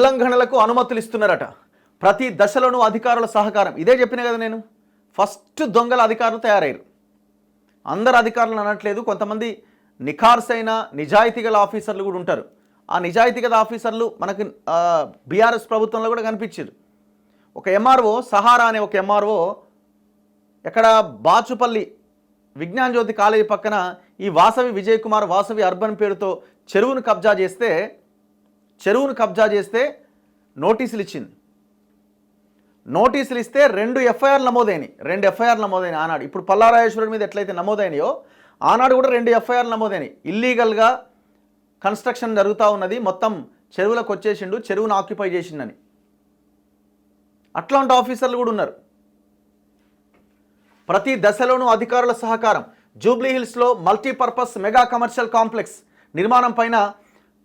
ఉల్లంఘనలకు అనుమతులు ఇస్తున్నారట. ప్రతి దశలోనూ అధికారుల సహకారం. ఇదే చెప్పిన కదా నేను. ఫస్ట్ దొంగల అధికారులు తయారయ్యారు. అందరు అధికారులు అనట్లేదు, కొంతమంది నిఖార్సైన నిజాయితీ గల ఆఫీసర్లు కూడా ఉంటారు. ఆ నిజాయితీ గల ఆఫీసర్లు మనకు బీఆర్ఎస్ ప్రభుత్వంలో కూడా కనిపించారు. ఒక ఎంఆర్ఓ సహారా అనే ఒక ఎంఆర్ఓ ఎక్కడ బాచుపల్లి విజ్ఞాన్ జ్యోతి కాలేజీ పక్కన ఈ వాసవి విజయ్ కుమార్ వాసవి అర్బన్ పేరుతో చెరువును కబ్జా చేస్తే నోటీసులు ఇచ్చింది. నోటీసులు ఇస్తే 2 ఎఫ్ఐఆర్లు నమోదైనాయి ఆనాడు. ఇప్పుడు పల్లారాజేశ్వరుడి మీద ఎట్లయితే నమోదైనాయో ఆనాడు కూడా 2 ఎఫ్ఐఆర్లు నమోదైనాయి. ఇల్లీగల్గా కన్స్ట్రక్షన్ జరుగుతూ ఉన్నది, మొత్తం చెరువులకు వచ్చేసిండు, చెరువును ఆక్యుపై చేసిండని. అట్లాంటి ఆఫీసర్లు కూడా ఉన్నారు. ప్రతి దశలోనూ అధికారుల సహకారం. జూబ్లీహిల్స్లో మల్టీపర్పస్ మెగా కమర్షియల్ కాంప్లెక్స్ నిర్మాణం పైన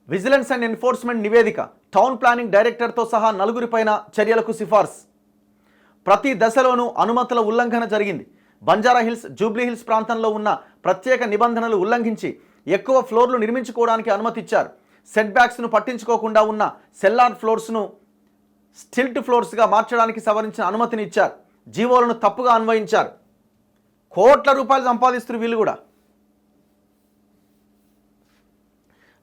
విజిలెన్స్ అండ్ ఎన్ఫోర్స్మెంట్ నివేదిక. టౌన్ ప్లానింగ్ డైరెక్టర్తో సహా 4 పైన చర్యలకు సిఫార్సు. ప్రతి దశలోనూ అనుమతుల ఉల్లంఘన జరిగింది. బంజారాహిల్స్, జూబ్లీహిల్స్ ప్రాంతంలో ఉన్న ప్రత్యేక నిబంధనలు ఉల్లంఘించి ఎక్కువ ఫ్లోర్లు నిర్మించుకోవడానికి అనుమతిచ్చారు. సెట్ బ్యాక్స్ను పట్టించుకోకుండా ఉన్న సెల్లార్ ఫ్లోర్స్ను స్టిల్ట్ ఫ్లోర్స్గా మార్చడానికి సవరించిన అనుమతిని ఇచ్చారు. జీవోలను తప్పుగా అన్వయించారు. కోట్ల రూపాయలు సంపాదిస్తున్నారు వీళ్ళు కూడా.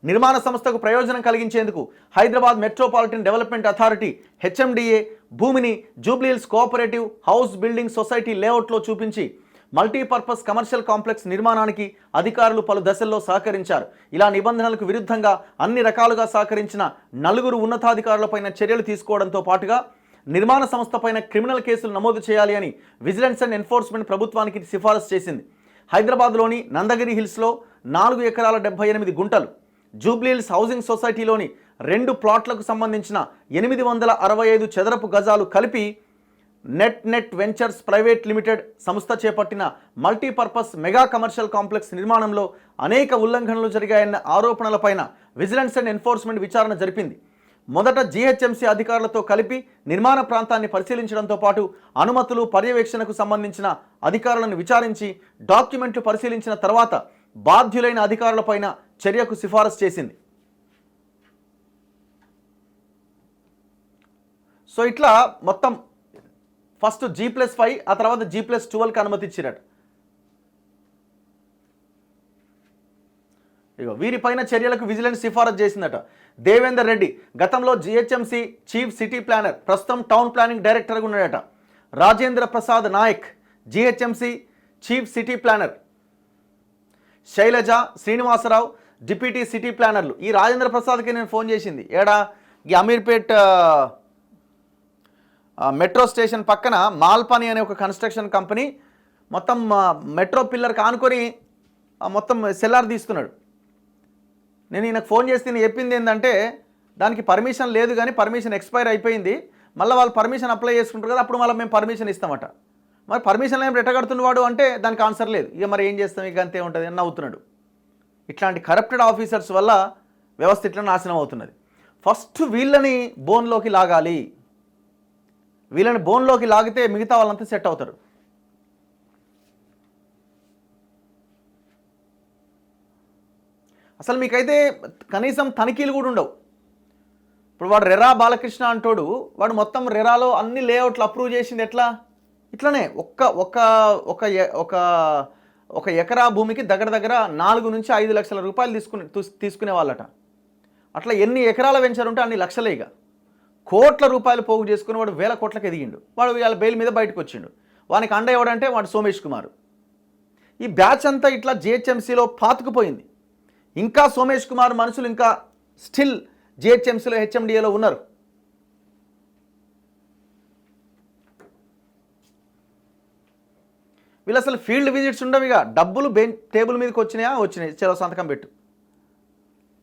నిర్మాణ సంస్థకు ప్రయోజనం కలిగించేందుకు Hyderabad metropolitan development authority HMDA భూమిని Jubilee Hills cooperative house building society లేఅవుట్లో చూపించి మల్టీపర్పస్ కమర్షియల్ కాంప్లెక్స్ నిర్మాణానికి అధికారులు పలు దశల్లో సహకరించారు. ఇలా నిబంధనలకు విరుద్ధంగా అన్ని రకాలుగా సహకరించిన 4 ఉన్నతాధికారులపైన చర్యలు తీసుకోవడంతో పాటుగా నిర్మాణ సంస్థపైన క్రిమినల్ కేసులు నమోదు చేయాలి అని విజిలెన్స్ అండ్ ఎన్ఫోర్స్మెంట్ ప్రభుత్వానికి సిఫారసు చేసింది. హైదరాబాద్లోని నందగిరి హిల్స్లో 4 ఎకరాల 78 గుంటలు, జూబ్లీహిల్స్ హౌసింగ్ సొసైటీలోని 2 ప్లాట్లకు సంబంధించిన 865 చదరపు గజాలు కలిపి నెట్ వెంచర్స్ ప్రైవేట్ లిమిటెడ్ సంస్థ చేపట్టిన మల్టీపర్పస్ మెగా కమర్షియల్ కాంప్లెక్స్ నిర్మాణంలో అనేక ఉల్లంఘనలు జరిగాయన్న ఆరోపణలపైన విజిలెన్స్ అండ్ ఎన్ఫోర్స్మెంట్ విచారణ జరిపింది. మొదట జీహెచ్ఎంసీ అధికారులతో కలిపి నిర్మాణ ప్రాంతాన్ని పరిశీలించడంతో పాటు అనుమతులు, పర్యవేక్షణకు సంబంధించిన అధికారులను విచారించి డాక్యుమెంట్లు పరిశీలించిన తర్వాత బాధ్యులైన అధికారులపైన చర్యకు సిఫారసు చేసింది. సో ఇట్లా మొత్తం ఫస్ట్ G+5 ఆ తర్వాత G+12కి అనుమతి ఇచ్చిరట. ఇగో వీరిపైన చర్యలకు విజిలెన్స్ సిఫారసు చేసిందట. దేవేందర్ రెడ్డి గతంలో జిహెచ్ఎంసీ చీఫ్ సిటీ ప్లానర్, ప్రస్తుతం టౌన్ ప్లానింగ్ డైరెక్టర్గా ఉన్నాడట. Rajendra Prasad Naik GHMC chief city planner, Shailaja, Srinivasarao deputy city ప్లానర్లు. ఈ రాజేంద్ర ప్రసాద్కి నేను ఫోన్ చేసింది. ఈ అమీర్పేట్ మెట్రో స్టేషన్ పక్కన మాల్పని అనే ఒక కన్స్ట్రక్షన్ కంపెనీ మొత్తం మెట్రో పిల్లర్ కానుకొని మొత్తం సెల్లార్ తీస్తున్నాడు. నేను ఈయనకు ఫోన్ చేస్తే నేను చెప్పింది ఏంటంటే దానికి పర్మిషన్ లేదు, కానీ పర్మిషన్ ఎక్స్పైర్ అయిపోయింది, మళ్ళీ వాళ్ళు పర్మిషన్ అప్లై చేసుకుంటారు కదా, అప్పుడు మళ్ళీ మేము పర్మిషన్ ఇస్తామట. మరి పర్మిషన్ ఏం రెట్టగడుతున్నవాడు అంటే దానికి ఆన్సర్ లేదు. ఇక మరి ఏం చేస్తాం, ఇక అంతే ఉంటుంది అని నవ్వుతున్నాడు. ఇట్లాంటి కరప్టెడ్ ఆఫీసర్స్ వల్ల వ్యవస్థ ఇట్లా నాశనం అవుతున్నది. ఫస్ట్ వీళ్ళని బోన్లోకి లాగాలి. వీళ్ళని బోన్లోకి లాగితే మిగతా వాళ్ళంతా సెట్ అవుతారు. అసలు మీకైతే కనీసం తనిఖీలు కూడా ఉండవు. ఇప్పుడు వాడు రెరా బాలకృష్ణ అంటోడు, వాడు మొత్తం రెరాలో అన్ని లేఅవుట్లు అప్రూవ్ చేసింది ఎట్లా? ఇట్లనే ఒక ఎకరా భూమికి దగ్గర 4 నుంచి 5 లక్షల రూపాయలు తీసుకునే వాళ్ళట. అట్లా ఎన్ని ఎకరాల వెంచర్ ఉంటే అన్ని లక్షలేగా. కోట్ల రూపాయలు పోగు చేసుకుని వాడు 1000 కోట్లకు ఎదిగిండు. వాడు ఇవాళ బెయిల్ మీద బయటకు వచ్చిండు. వానికి అండ ఎవడంటే వాడు సోమేష్ కుమార్. ఈ బ్యాచ్ అంతా ఇట్లా జిహెచ్ఎంసీలో పాతుకుపోయింది. ఇంకా సోమేష్ కుమార్ మనుషులు ఇంకా స్టిల్ జిహెచ్ఎంసీలో హెచ్ఎండిఏలో ఉన్నారు. వీళ్ళు అసలు ఫీల్డ్ విజిట్స్ ఉండవు. ఇక డబ్బులు టేబుల్ మీదకి వచ్చినాయి, చలో సంతకం పెట్టు.